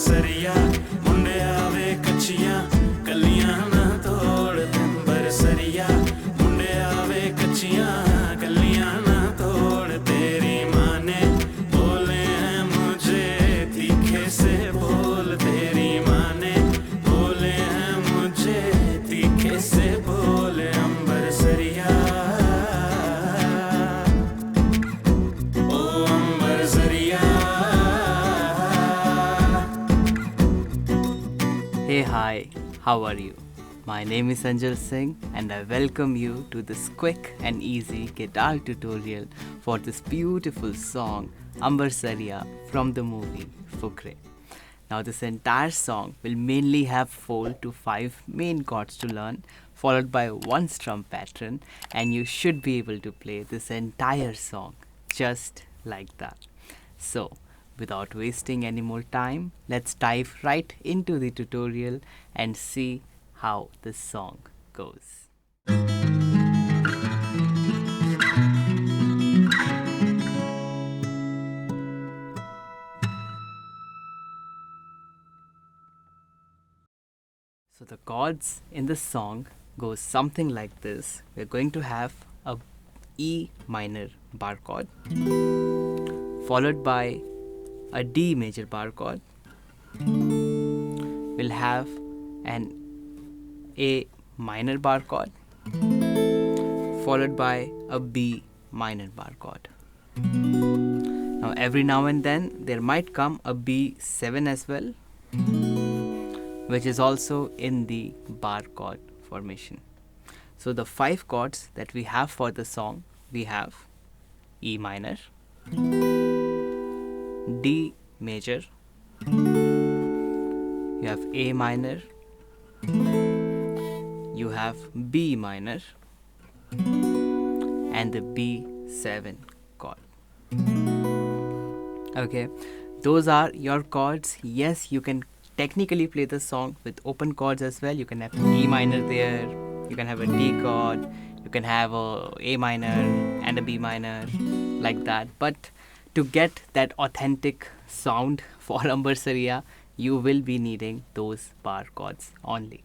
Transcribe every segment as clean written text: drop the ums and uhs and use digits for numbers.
Ambarsariya, munde aave kachiyan, kalliyan na tod. Ambarsariya, munde aave kachiyan, kalliyan na tod. Teri maan ne bole hain mujhe tikhe se bol. Teri maan ne bole hain mujhe tikhe se bol. Ambarsariya, oh Ambarsariya. Hey, hi, how are you? My name is Anjal and I welcome you to this quick and easy guitar tutorial for this beautiful song Ambarsariya from the movie Fukrey. Now this entire song will mainly have 4 to 5 main chords to learn, followed by one strum pattern, and you should be able to play this entire song just like that. So without wasting any more time, let's dive right into the tutorial and see how this song goes. So the chords in the song goes something like this. We're going to have a E minor bar chord, followed by a D major bar chord. We'll have an A minor bar chord, followed by a B minor bar chord. Now every now and then there might come a B7 as well, which is also in the bar chord formation. So the 5 chords that we have for the song, we have E minor, D major, you have A minor, you have B minor, and the B7 chord. Okay, those are your chords. Yes, you can technically play the song with open chords as well. You can have E minor there, you can have a D chord, you can have a A minor and a B minor, like that. But to get that authentic sound for Ambarsariya, you will be needing those bar chords only.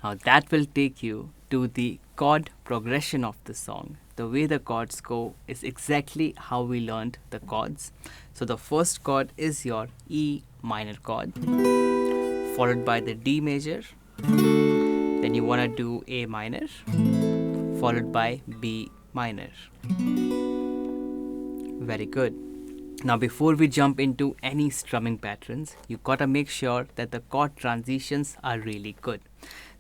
Now that will take you to the chord progression of the song. The way the chords go is exactly how we learned the chords. So the first chord is your E minor chord, followed by the D major. Then you want to do A minor, followed by B minor. Very good. Now before we jump into any strumming patterns, you gotta make sure that the chord transitions are really good.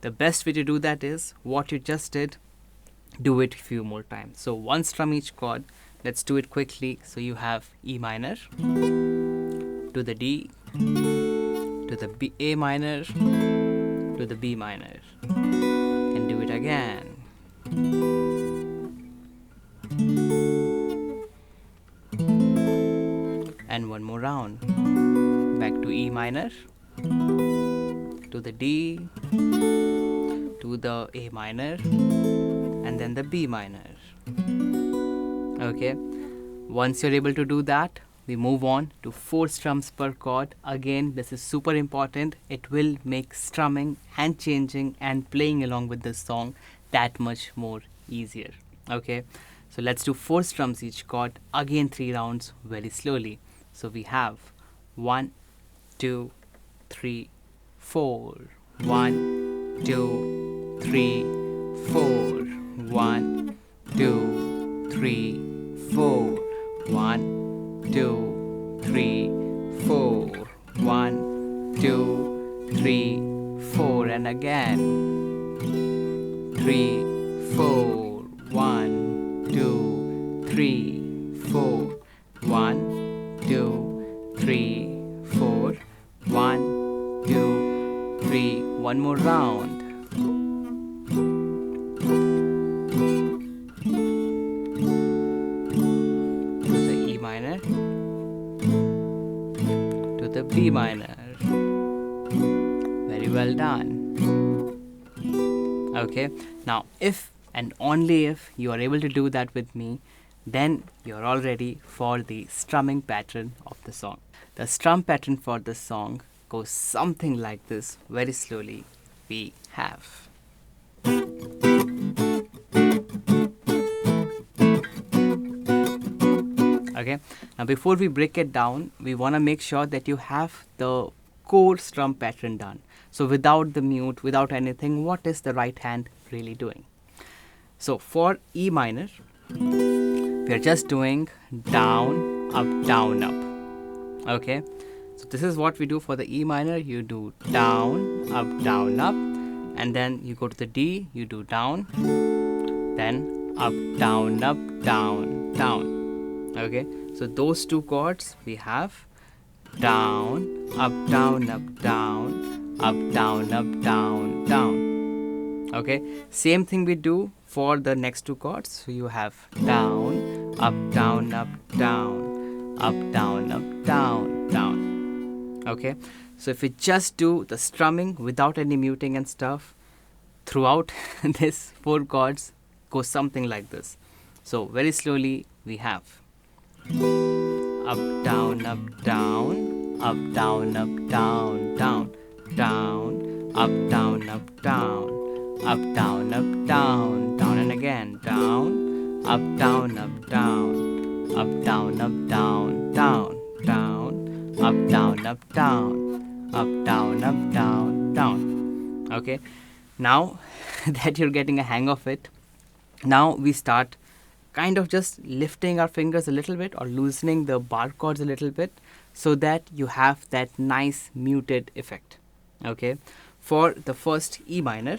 The best way to do that is what you just did, do it a few more times. So one strum each chord. Let's do it quickly. So you have E minor, to the D, to the B, A minor, to the B minor, and do it again. And one more round. Back to E minor, to the D, to the A minor, and then the B minor. Okay, once you're able to do that, we move on to 4 strums per chord. Again, this is super important. It will make strumming and changing and playing along with the song that much more easier. Okay, so let's do 4 strums each chord. Again 3 rounds very slowly. So we have 1, 2, 3, 4. 1, 2, 3, 4. 1, 2, 3, 4. 1, 2, 3, 4. 1, 2, 3, 4. And again. 3, 4. 1, 2, 3, 4. 1, 2, 3, 4. 1, 2, 3. One more round. To the E minor, to the B minor. Very well done. Okay, now if and only if you are able to do that with me, then you're all ready for the strumming pattern of the song. The strum pattern for the song goes something like this. Very slowly we have. Okay, now before we break it down, we want to make sure that you have the core strum pattern done. So without the mute, without anything, what is the right hand really doing? So for E minor, we are just doing down, up. Okay, so this is what we do for the E minor. You do down, up, and then you go to the D, you do down, then up, down. Okay, so those two chords we have down, up, down, down. Okay, same thing we do for the next two chords. So you have down, up, down. Okay, so if we just do the strumming without any muting and stuff throughout this four chords, goes something like this. So very slowly we have up, down, up, down, down, up, down, and again down, up, down, down, down. Okay, now that you're getting a hang of it, now we start kind of just lifting our fingers a little bit or loosening the bar chords a little bit so that you have that nice muted effect. Okay, for the first E minor,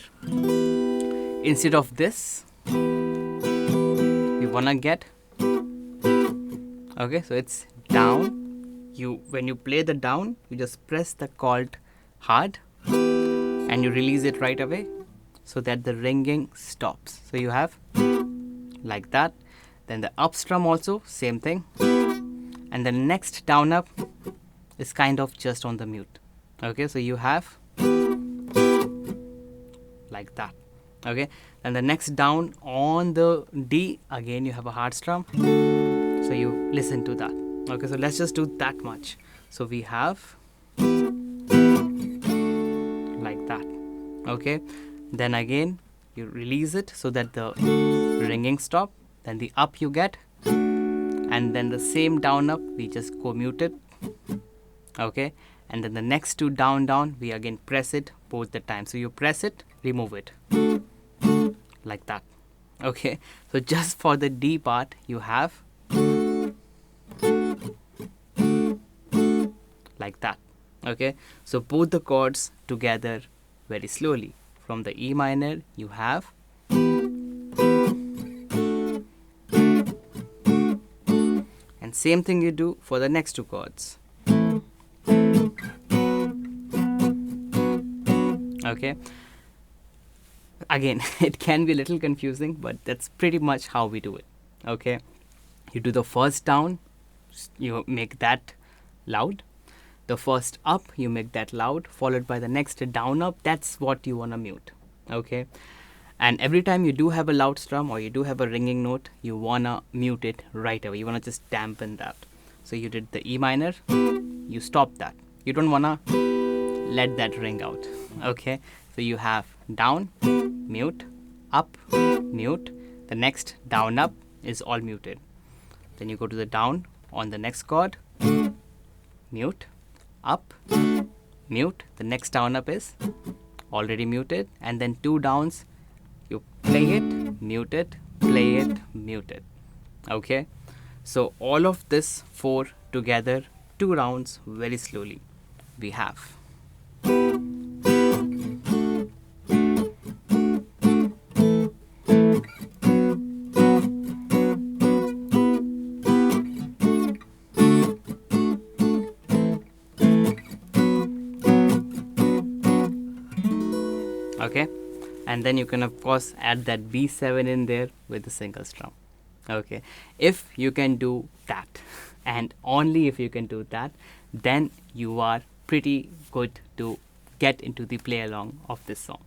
instead of this, we wanna get, okay, so it's down. When you play the down, you just press the chord hard and you release it right away so that the ringing stops. So you have like that. Then the up strum also, same thing. And the next down up is kind of just on the mute. Okay, so you have like that. Okay, and the next down on the D, again you have a hard strum. So you listen to that. Okay, so let's just do that much. So we have like that. Okay, then again you release it so that the ringing stop. Then the up you get, and then the same down up we just go muted. Okay, and then the next two down we again press it both the time. So you press it, remove it like that. Okay, so just for the D part you have like that. Okay, so both the chords together very slowly. From the E minor you have and same thing you do for the next two chords. Okay, again it can be a little confusing, but that's pretty much how we do it. Okay, you do the first down, you make that loud. The first up, you make that loud, followed by the next down up. That's what you want to mute. Okay, and every time you do have a loud strum or you do have a ringing note, you want to mute it right away. You want to just dampen that. So you did the E minor, you stop that. You don't want to let that ring out. Okay, so you have down, mute, up, mute. The next down up is all muted. Then you go to the down on the next chord, mute, up, mute. The next down up is already muted, and then two downs, you play it, mute it, play it, mute it. Okay, so all of this four together, 2 rounds very slowly we have. Okay, and then you can of course add that B7 in there with the single strum. Okay, if you can do that, and only if you can do that, then you are pretty good to get into the play along of this song.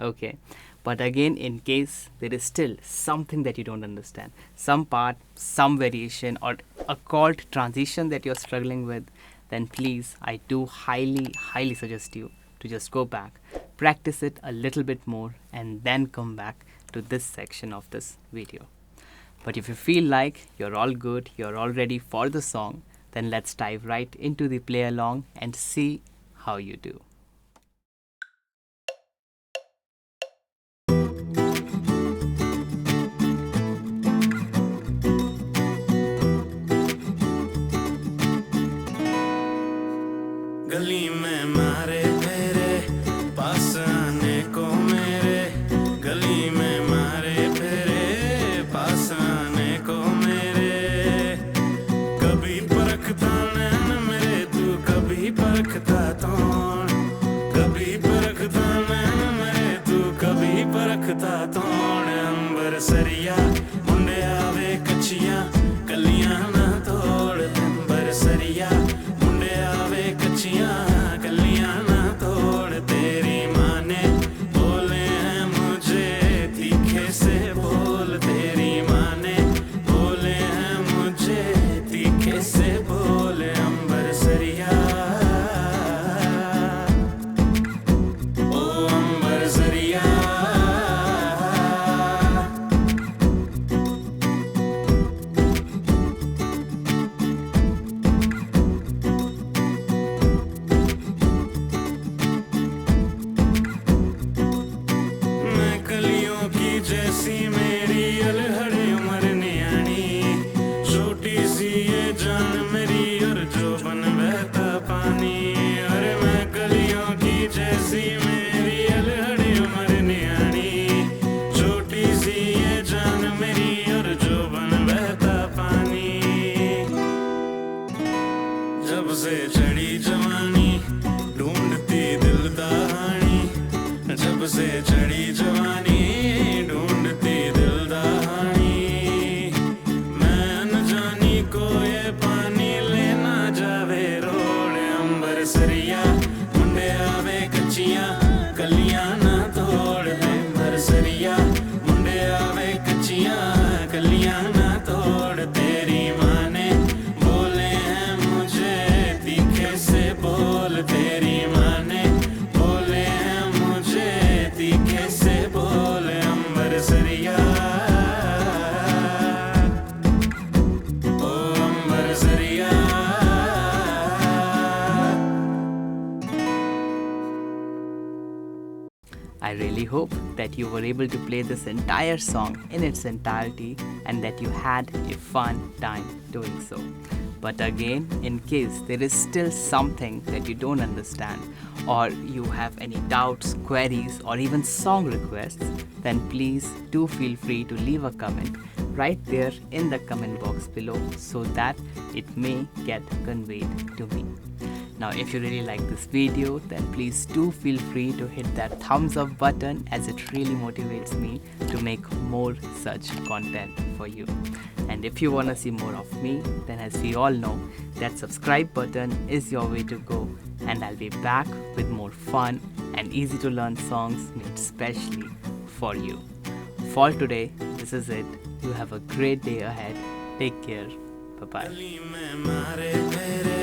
Okay, but again, in case there is still something that you don't understand, some part, some variation, or a chord transition that you're struggling with, then please, I do highly suggest you to just go back, practice it a little bit more, and then come back to this section of this video. But if you feel like you're all good, you're all ready for the song, then let's dive right into the play along and see how you do. गली में मारे फेरे पास आने को मेरे गली में मारे फेरे पास आने को मेरे कभी परखता नैन मेरे तू कभी परखता तोड़ कभी परखता नैन मेरे तू कभी परखता तोड़ अंबरसरिया मुंडे आवे कच्चियां कलियां ना तोड़ अंबरसरिया मुंडे आवे कच्चियां कलियां ना तोड़ तेरी माँ ने बोले हैं मुझे तीखे से बोल तेरी माँ ने बोले हैं मुझे तीखे से बोल अंबरसरिया ओ अंबरसरिया मैं कलियों की जैसी मेरी अलहड़ी उम्र नियानी छोटी सी ये जान मेरी और जो बन बहता पानी अरे मैं कलियों की जैसी मेरी अलहड़ी उम्र नियानी छोटी सी ये जान मेरी और जो बन बहता पानी जब से चढ़ी जवानी ढूंढती दिल दहानी जब से चढ़ी जवानी ढूंढती दिल दहानी मैं अनजानी को ये पानी लेना जावे रोड अंबरसरिया मुंडे आवे कच्चियां कलियां ना तोड़ अंबरसरिया मुंडे आवे कच्चियां कलियां ना तोड़ तेरी माँ ने बोले हैं मुझे तीखे से बोल तेरी माँ ने बोले हैं मुझे तीखे से बोल अंबरसरिया ओ अंबरसरिया I really hope that you were able to play this entire song in its entirety and that you had a fun time doing so. But again, in case there is still something that you don't understand or you have any doubts, queries or even song requests, then please do feel free to leave a comment right there in the comment box below so that it may get conveyed to me. Now if you really like this video, then please do feel free to hit that thumbs up button as it really motivates me to make more such content for you. And if you wanna see more of me, then as we all know, that subscribe button is your way to go, and I'll be back with more fun and easy to learn songs made specially for you. For today, this is it. You have a great day ahead. Take care. Bye bye. गली में मारे फेरे